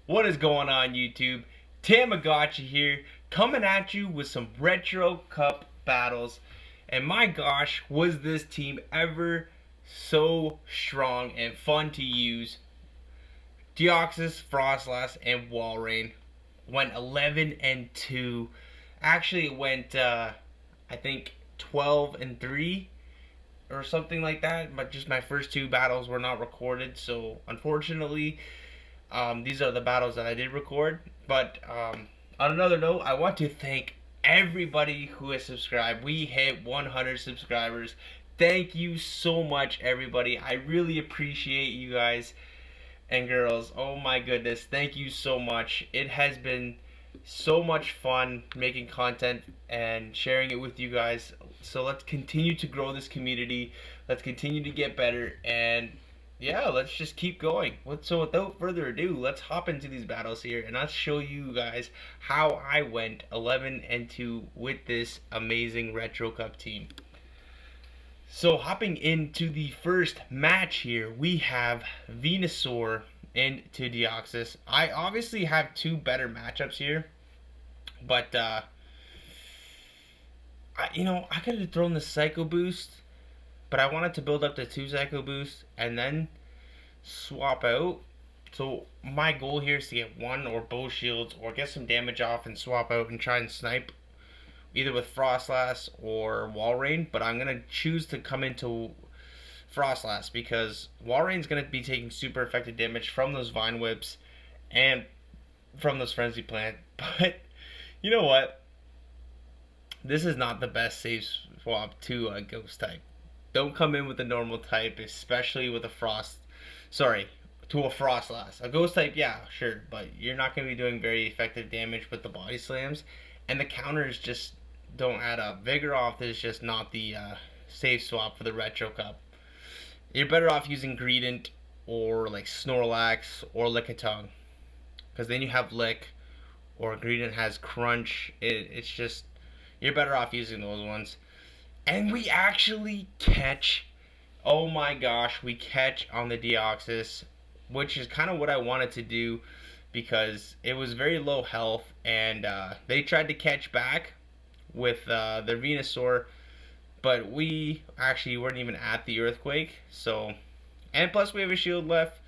What is going on, YouTube? Thammagotcha here, coming at you with some Retro Cup battles. And my gosh, was this team ever so strong and fun to use. Deoxys, Frosslass, and Walrien went 11 and 2. Actually, it went, I think, 12 and 3 or something like that. But just my first two battles were not recorded, so unfortunately, these are the battles that I did record. But on another note, I want to thank everybody who has subscribed. We hit 100 subscribers. Thank you so much, everybody. I really appreciate you guys and girls. Oh my goodness, thank you so much. It has been so much fun making content and sharing it with you guys. So let's continue to grow this community. Let's continue to get better, and yeah, let's just keep going. So without further ado, let's hop into these battles here, and let's show you guys how I went 11 and 2 with this amazing Retro Cup team. So hopping into the first match here, we have Venusaur into Deoxys. I obviously have two better matchups here, but I could have thrown the Psycho Boost, but I wanted to build up to two Psycho Boosts and then swap out. So my goal here is to get one or both shields or get some damage off and swap out and try and snipe either with Frosslass or Walrien, but I'm going to choose to come into Frossalass because Walrien's going to be taking super effective damage from those Vine Whips and from those Frenzy Plant. But you know what? This is not the best save swap to a Ghost type. Don't come in with a normal type, especially with a to a Frosslass. A Ghost type, yeah, sure, but you're not going to be doing very effective damage with the body slams, and the counters just don't add up. Vigoroth is just not the save swap for the Retro Cup. You're better off using Greedent or like Snorlax or Lickitung, because then you have Lick, or Greedent has Crunch. It's just, you're better off using those ones. And we actually catch, oh my gosh, we catch on the Deoxys, which is kind of what I wanted to do because it was very low health, and they tried to catch back with the Venusaur, but we actually weren't even at the Earthquake. So, and plus we have a shield left,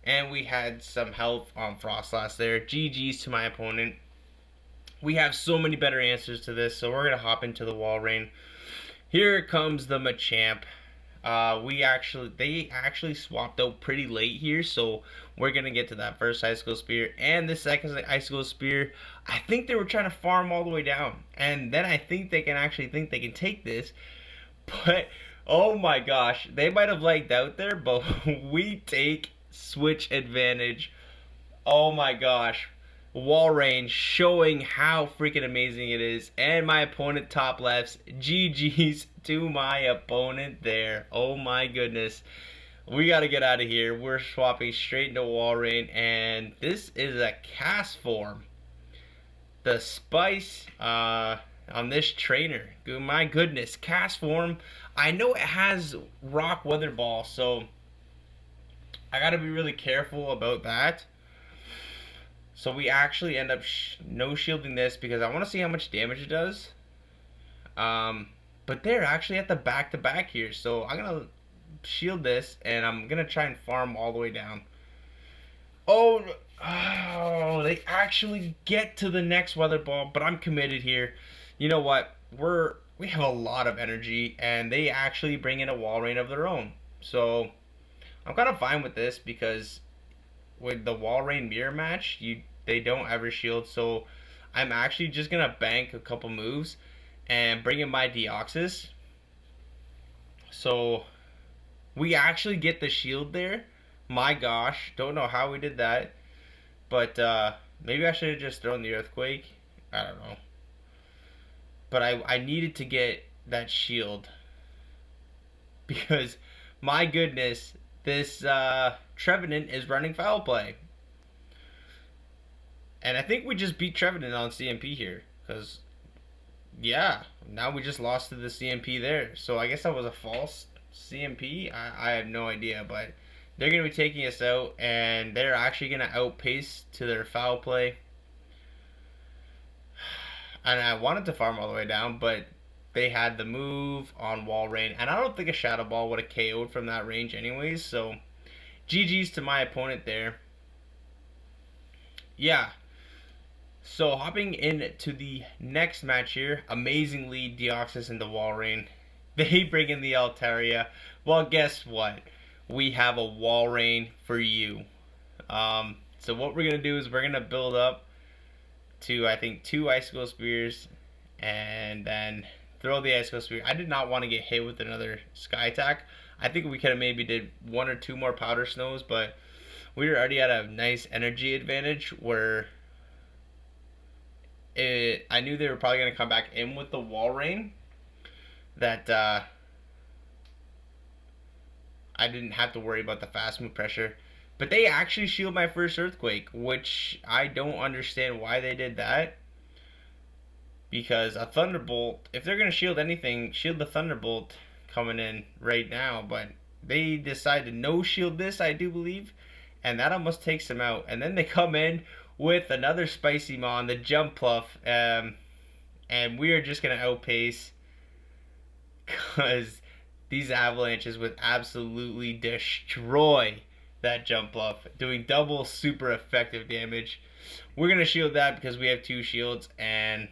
and we had some health on Frosslass there. GG's to my opponent. We have so many better answers to this, so we're gonna hop into the Walrien. Here comes the Machamp. They actually swapped out pretty late here, so we're gonna get to that first Icicle Spear and the second Icicle Spear. I think they were trying to farm all the way down, and then I think they can take this, but oh my gosh, they might have lagged out there, but we take switch advantage. Oh my gosh, Walrien showing how freaking amazing it is, and my opponent top lefts. GG's to my opponent there. Oh my goodness, we gotta get out of here. We're swapping straight into Walrien, and this is a cast form. The spice on this trainer, my goodness, cast form. I know it has rock weather ball, so I gotta be really careful about that. So we actually end up no shielding this because I want to see how much damage it does. But they're actually at the back-to-back here, so I'm gonna shield this and I'm gonna try and farm all the way down. Oh, they actually get to the next weather ball, but I'm committed here. You know what? We have a lot of energy, and they actually bring in a Walrien of their own. So I'm kind of fine with this because with the Walrien mirror match, they don't ever shield, so I'm actually just gonna bank a couple moves and bring in my Deoxys. So we actually get the shield there. My gosh, don't know how we did that, but maybe I should have just thrown the Earthquake. I don't know, but I needed to get that shield because my goodness, this Trevenant is running foul play. And I think we just beat Trevenant on CMP here. Because, yeah, now we just lost to the CMP there. So I guess that was a false CMP. I have no idea. But They're going to be taking us out, and they're actually going to outpace to their foul play. And I wanted to farm all the way down, but they had the move on Walrien, and I don't think a Shadow Ball would have KO'd from that range anyways, so GG's to my opponent there. Yeah. So hopping into the next match here, amazingly, Deoxys and the Walrien, they bring in the Altria. Well, guess what? We have a Walrien for you. So what we're going to do is we're going to build up to, I think, 2 Icicle Spears, and then throw the Icicle Spear. I did not want to get hit with another Sky Attack. I think we could have maybe did 1 or 2 more Powder Snows, but we were already at a nice energy advantage where I knew they were probably going to come back in with the Walrien. That I didn't have to worry about the fast move pressure. But they actually shield my first Earthquake, which I don't understand why they did that. Because a Thunderbolt, if they're going to shield anything, shield the Thunderbolt coming in right now. But they decided to no shield this, I do believe. And that almost takes them out. And then they come in with another Spicy Mon, the Jump Pluff. And we are just going to outpace. Because these Avalanches would absolutely destroy that Jump Pluff, doing double super effective damage. We're going to shield that because we have 2 shields, and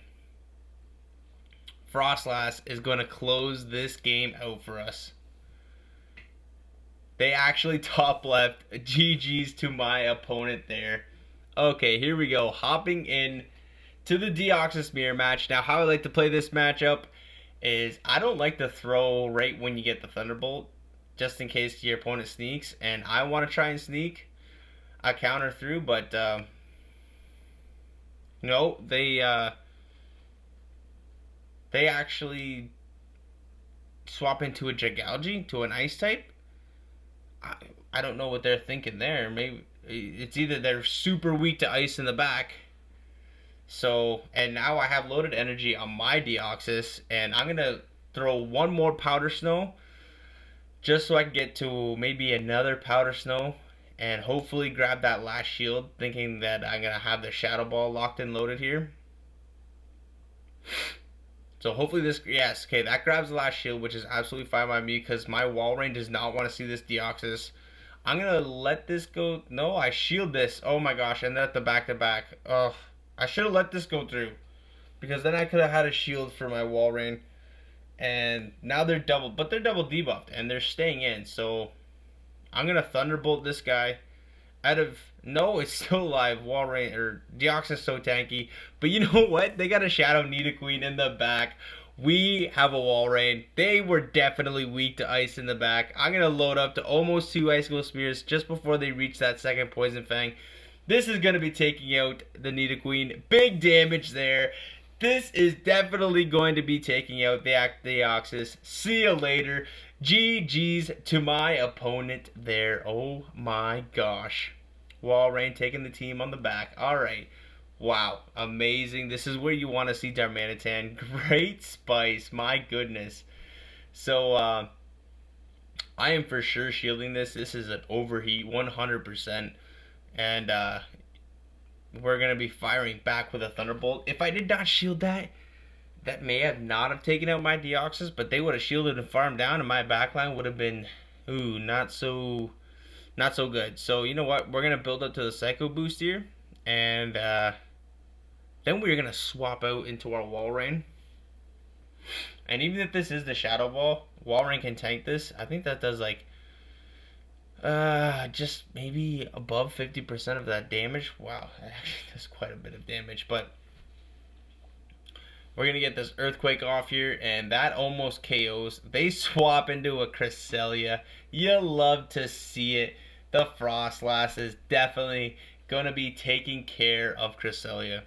Frossalass is going to close this game out for us. They actually top left. GG's to my opponent there. Okay, here we go. Hopping in to the Deoxys mirror match. Now, how I like to play this matchup is I don't like to throw right when you get the Thunderbolt, just in case your opponent sneaks, and I want to try and sneak a counter through, but no, they actually swap into a Jagalgi, to an Ice type. I don't know what they're thinking there. Maybe it's either they're super weak to Ice in the back. So, and now I have loaded energy on my Deoxys, and I'm going to throw 1 more Powder Snow just so I can get to maybe another Powder Snow and hopefully grab that last shield, thinking that I'm going to have the Shadow Ball locked and loaded here. So hopefully this, yes, okay, that grabs the last shield, which is absolutely fine by me because my Walrien does not want to see this Deoxys. I'm going to let this go. No, I shield this. Oh my gosh, and then at the back-to-back. Ugh. I should have let this go through, because then I could have had a shield for my Walrien, and now they're double, but they're double debuffed, and they're staying in, so I'm going to Thunderbolt this guy out of, no, it's still alive, Walrien, or Deoxys so tanky, but you know what, they got a Shadow Nidoqueen in the back. We have a Walrien. They were definitely weak to Ice in the back. I'm going to load up to almost 2 Icicle Spears just before they reach that second Poison Fang. This is going to be taking out the Nidoqueen. Big damage there. This is definitely going to be taking out the Deoxys. See you later. GG's to my opponent there. Oh my gosh. Walrien taking the team on the back. Alright. Wow. Amazing. This is where you want to see Darmanitan. Great spice. My goodness. So, I am for sure shielding this. This is an overheat. 100%. And we're going to be firing back with a Thunderbolt. If I did not shield that, that may have not have taken out my Deoxys, but they would have shielded and farmed down, and my backline would have been, ooh, not so good. So, you know what? We're going to build up to the Psycho Boost here, and then we're going to swap out into our Walrien. And even if this is the Shadow Ball, Walrien can tank this. I think that does like just maybe above 50% of that damage. Wow, that actually does quite a bit of damage, but we're going to get this Earthquake off here, and that almost KOs. They swap into a Cresslia. You love to see it. The Frosslass is definitely going to be taking care of Cresslia.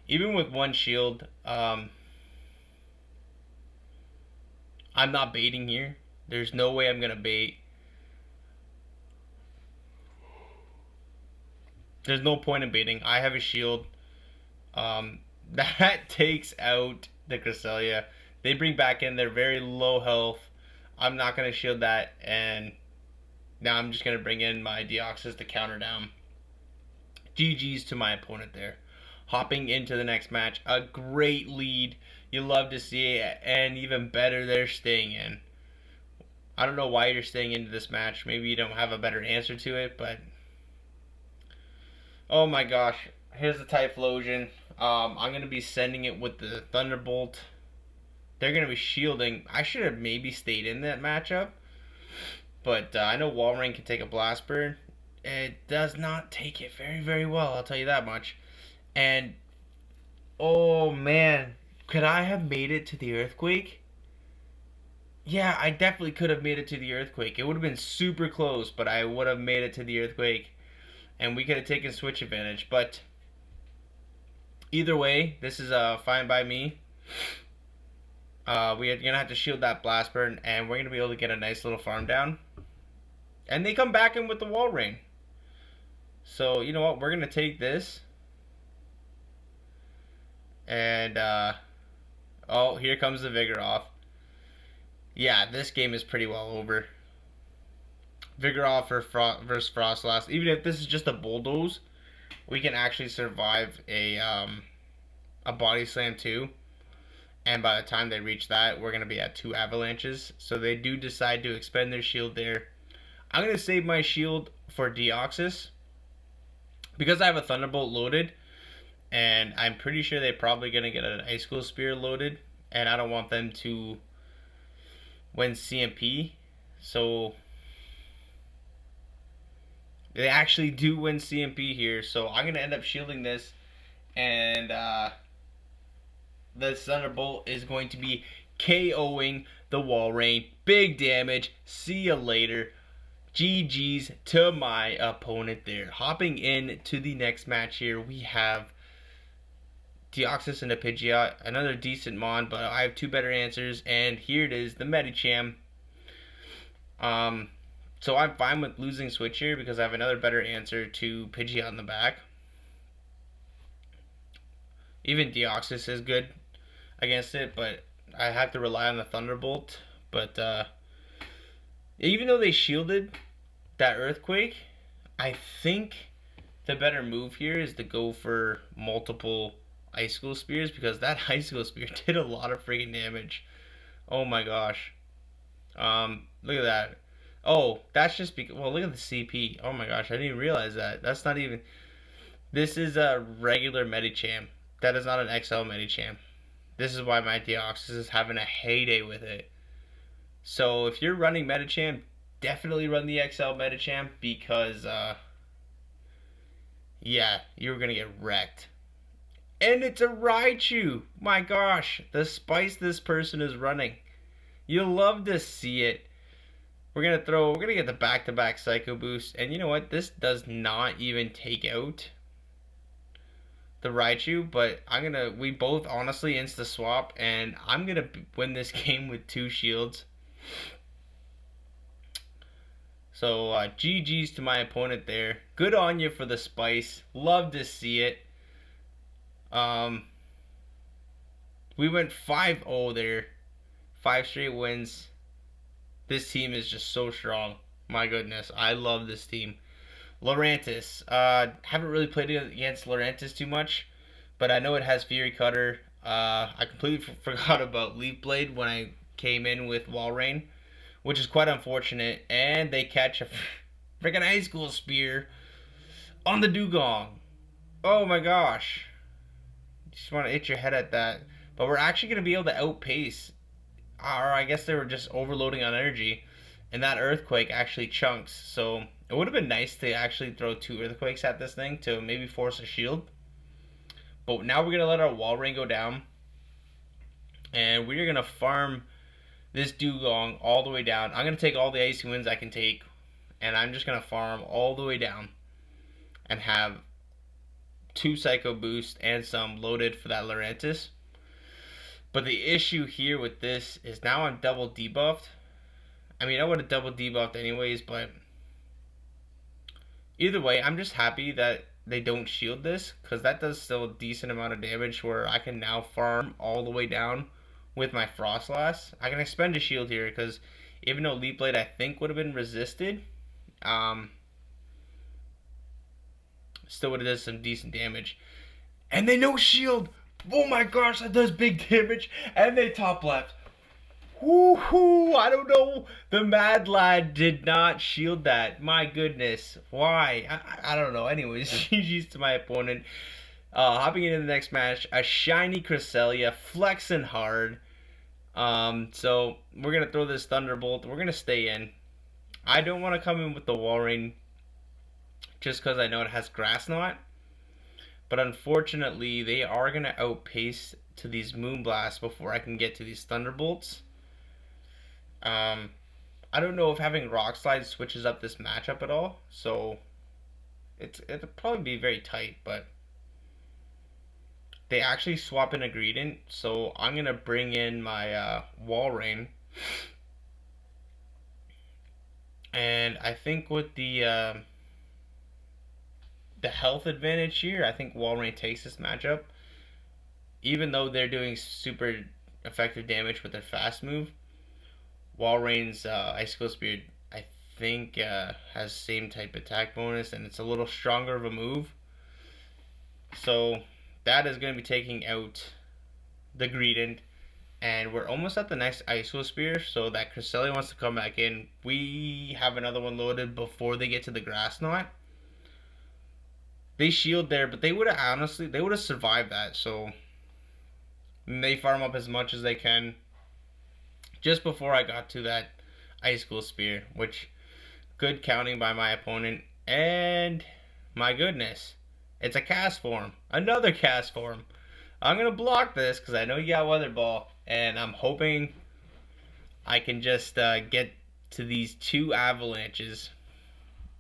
Even with 1 shield, I'm not baiting here. There's no way I'm going to bait. There's no point in baiting. I have a shield. That takes out the Cresslia. They bring back in their very low health. I'm not going to shield that. And Now I'm just going to bring in my Deoxys to counter down. GG's to my opponent there. Hopping into the next match. A great lead. You love to see it. And even better, they're staying in. I don't know why you're staying into this match. Maybe you don't have a better answer to it, but... Oh my gosh. Here's the Typhlosion. I'm going to be sending it with the Thunderbolt. They're going to be shielding. I should have maybe stayed in that matchup. But I know Walrien can take a Blast Burn. It does not take it very, very well, I'll tell you that much. And, oh man, could I have made it to the Earthquake? Yeah, I definitely could have made it to the Earthquake. It would have been super close, but I would have made it to the Earthquake. And we could have taken switch advantage. But either way, this is fine by me. We're going to have to shield that Blast Burn, and we're going to be able to get a nice little farm down. And they come back in with the Walrien. So, you know what? We're going to take this. And, oh, here comes the Vigoroth. Yeah, this game is pretty well over. Vigoroth versus Frossalass. Even if this is just a bulldoze, we can actually survive a body slam too. And by the time they reach that, we're going to be at 2 avalanches. So they do decide to expend their shield there. I'm going to save my shield for Deoxys. Because I have a Thunderbolt loaded, and I'm pretty sure they're probably going to get an Icicle Spear loaded, and I don't want them to win CMP. So they actually do win CMP here, so I'm going to end up shielding this, and the Thunderbolt is going to be KOing the Walrien. Big damage. See ya later. GG's to my opponent there. Hopping in to the next match here, we have Deoxys and a Pidgeot. Another decent mon, but I have 2 better answers. And here it is, the Medicham. So I'm fine with losing switch here because I have another better answer to Pidgeot in the back. Even Deoxys is good against it, but I have to rely on the Thunderbolt. But even though they shielded that Earthquake, I think the better move here is to go for multiple Icicle Spears, because that Icicle Spear did a lot of freaking damage. Oh my gosh. Look at that. Oh, that's just because, well, look at the CP. Oh my gosh, I didn't even realize that. That's not even, this is a regular Medicham. That is not an XL Medicham. This is why my Deoxys is having a heyday with it. So if you're running Medicham, definitely run the XL Medicham, because yeah, you're gonna get wrecked. And it's a Raichu. My gosh, the spice this person is running. You'll love to see it. We're gonna get the back-to-back Psycho Boost, and you know what? This does not even take out the Raichu, but we both honestly insta swap, and I'm gonna win this game with 2 shields. So GG's to my opponent there. Good on you for the spice. Love to see it. We went 5-0 there. 5 straight wins. This team is just so strong. My goodness, I love this team. Lurantis. Haven't really played against Lurantis too much, but I know it has Fury Cutter. I completely forgot about Leaf Blade when I came in with Walrien, which is quite unfortunate. And they catch a freaking Icicle Spear on the Dugong. Oh my gosh. Just want to hit your head at that. But we're actually going to be able to outpace, or I guess they were just overloading on energy, and that Earthquake actually chunks. So it would have been nice to actually throw 2 Earthquakes at this thing to maybe force a shield. But now we're going to let our Walrien go down, and we're going to farm this Dugong all the way down. I'm going to take all the Icy Winds I can take, and I'm just going to farm all the way down and have 2 Psycho Boost and some loaded for that Lurantis. But the issue here with this is now I'm double debuffed. I mean, I would have double debuffed anyways, but either way, I'm just happy that they don't shield this, because that does still a decent amount of damage where I can now farm all the way down with my Frosslass. I can expend a shield here, because even though Leaf Blade I think would have been resisted, Still would have done some decent damage. And they no shield. Oh my gosh, that does big damage. And they top left. Woohoo! I don't know. The Mad Lad did not shield that. My goodness. Why? I don't know. Anyways, GG's to my opponent. Hopping into the next match, a shiny Cresslia, flexing hard. So we're gonna throw this Thunderbolt. We're gonna stay in. I don't want to come in with the Walrien just because I know it has Grass Knot. But unfortunately, they are gonna outpace to these Moonblasts before I can get to these Thunderbolts. I don't know if having Rock Slide switches up this matchup at all, so it'll probably be very tight, but they actually swap an ingredient, so I'm gonna bring in my Walrien, and I think with the health advantage here, I think Walrien takes this matchup, even though they're doing super effective damage with their fast move. Walrien's Icicle Spear, I think, has same type attack bonus, and it's a little stronger of a move. So that is going to be taking out the Greedent, and we're almost at the next Icicle Spear, so that Cresslia wants to come back in. We have another one loaded before they get to the Grass Knot. They shield there, but they would have honestly, they would have survived that, so they farm up as much as they can. Just before I got to that Icicle Spear, which good counting by my opponent, and my goodness, it's a cast form, another cast form. I'm gonna block this because I know you got Weather Ball, and I'm hoping I can just get to these two avalanches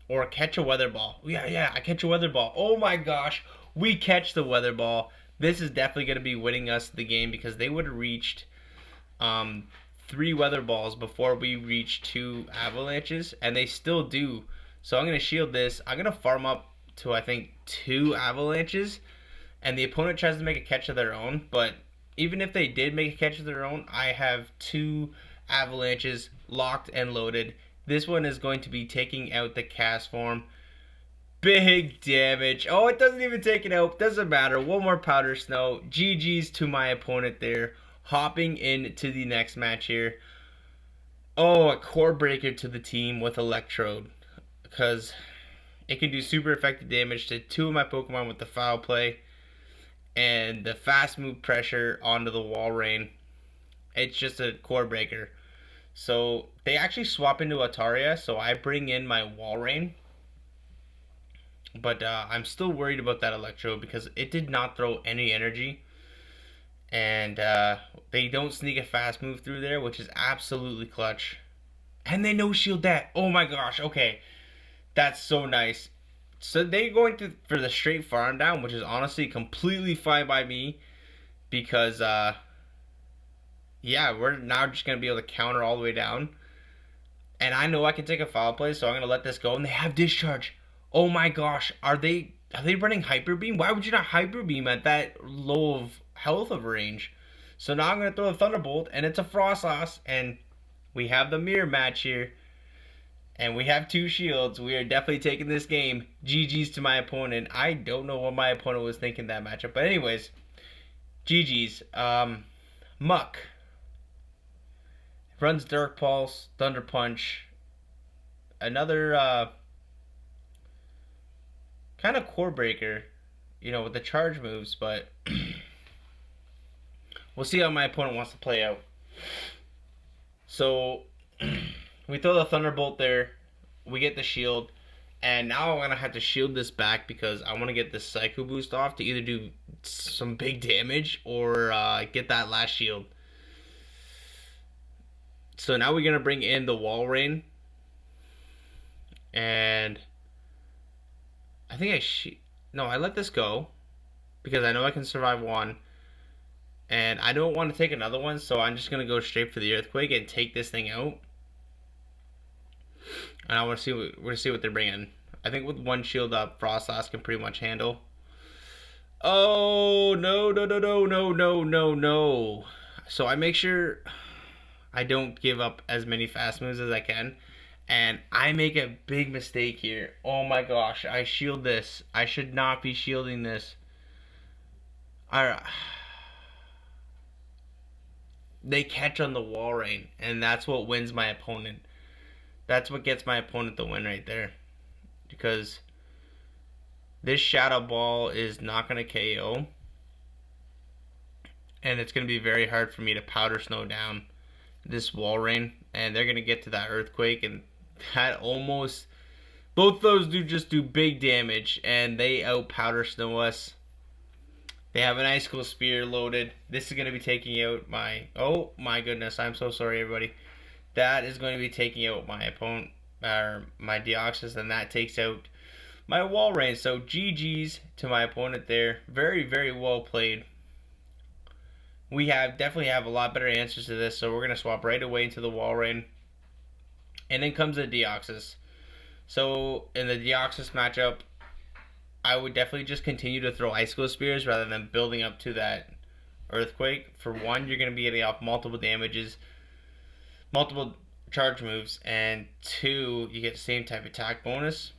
or catch a Weather Ball. Yeah, I catch a Weather Ball. Oh my gosh, we catch the Weather Ball. This is definitely gonna be winning us the game because they would have reached 3 Weather Balls before we reach 2 avalanches, and they still do. So I'm going to shield this. I'm going to farm up to, I think, 2 avalanches, and the opponent tries to make a catch of their own, but even if they did make a catch of their own, I have 2 avalanches locked and loaded. This one is going to be taking out the cast form. Big damage. Oh, it doesn't even take it out. Doesn't matter. One more Powder Snow. GG's to my opponent there. Hopping into the next match here. Oh, a core breaker to the team with Electrode, because it can do super effective damage to 2 of my Pokemon with the Foul Play and the fast move pressure onto the Walrien. It's just a core breaker. So they actually swap into Altria, so I bring in my Walrien. But I'm still worried about that Electrode because it did not throw any energy. And they don't sneak a fast move through there, which is absolutely clutch. And they no shield that. Oh my gosh, okay. That's so nice. So they're going for the straight farm down, which is honestly completely fine by me. Because, yeah, we're now just going to be able to counter all the way down. And I know I can take a foul play, so I'm going to let this go. And they have Discharge. Oh my gosh, are they running Hyper Beam? Why would you not Hyper Beam at that low of health of range? So now I'm going to throw a Thunderbolt, and it's a Frossalass, and we have the mirror match here, and we have 2 shields. We are definitely taking this game. GG's to my opponent. I don't know what my opponent was thinking that matchup, but anyways, GG's. Muck runs Dark Pulse, Thunder Punch, another kind of core breaker, you know, with the charge moves, but we'll see how my opponent wants to play out. So we throw the Thunderbolt there, we get the shield, and now I'm gonna have to shield this back because I want to get this Psycho Boost off to either do some big damage or get that last shield. So now we're gonna bring in the Walrien, and I think I let this go because I know I can survive 1, and I don't want to take another one, so I'm just gonna go straight for the Earthquake and take this thing out. And I want to see what they're bringing. I think with 1 shield up, Frosslass can pretty much handle. Oh no! So I make sure I don't give up as many fast moves as I can, And I make a big mistake here. Oh my gosh, I shield this. I should not be shielding this. Alright. They catch on the Walrien, and that's what wins my opponent. That's what gets my opponent the win right there. Because this Shadow Ball is not going to KO. And it's going to be very hard for me to powder snow down this Walrien. And they're going to get to that Earthquake, and that almost... Both those do big damage, and they out powder snow us. They have an Icicle Spear loaded. This is going to be taking out my... Oh my goodness, I'm so sorry everybody. That is going to be taking out my opponent, or my Deoxys, and that takes out my Walrien. So GG's to my opponent there. Very, very well played. We definitely have a lot better answers to this, so we're going to swap right away into the Walrien. And then comes the Deoxys. So in the Deoxys matchup, I would definitely just continue to throw Icicle Spears rather than building up to that Earthquake. For one, you're going to be getting off multiple damages, multiple charge moves, and two, you get the same type of attack bonus.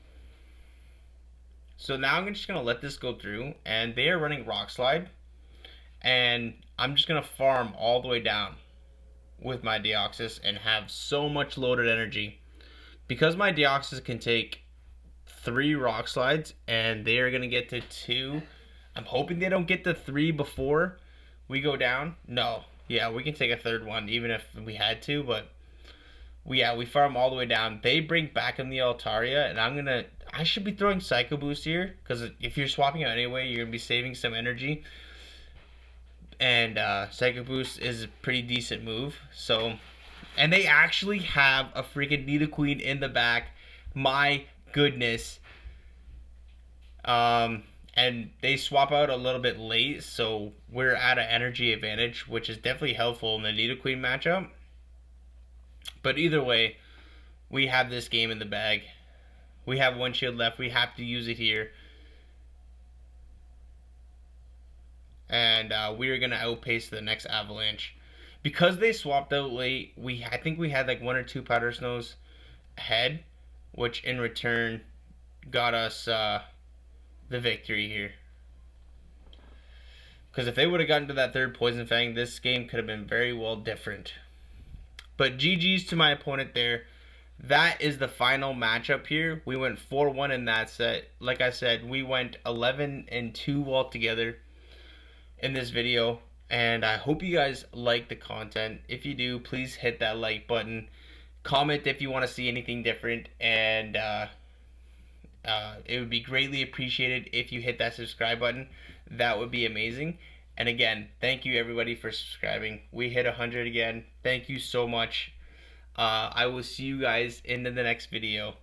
So now I'm just going to let this go through, and they are running Rock Slide, and I'm just going to farm all the way down with my Deoxys and have so much loaded energy. Because my Deoxys can take 3 Rock Slides, and they are going to get to 2. I'm hoping they don't get to 3 before we go down. No. Yeah, we can take a third one, even if we had to, but we farm all the way down. They bring back in the Altria, and I should be throwing Psycho Boost here, because if you're swapping out anyway, you're going to be saving some energy. And Psycho Boost is a pretty decent move. So, and they actually have a freaking Nidoqueen in the back. My goodness. And they swap out a little bit late, so we're at an energy advantage, which is definitely helpful in the Nidoqueen matchup. But either way, we have this game in the bag. We have 1 shield left. We have to use it here. And we are going to outpace the next Avalanche. Because they swapped out late, I think we had like 1 or 2 powder snows ahead, which in return got us the victory here. Because if they would have gotten to that 3rd Poison Fang, this game could have been very well different. But GG's to my opponent there. That is the final matchup here. We went 4-1 in that set. Like I said, we went 11-2 altogether in this video. And I hope you guys like the content. If you do, please hit that like button. Comment if you want to see anything different. And it would be greatly appreciated if you hit that subscribe button. That would be amazing. And again, thank you everybody for subscribing. We hit 100 again. Thank you so much. I will see you guys in the next video.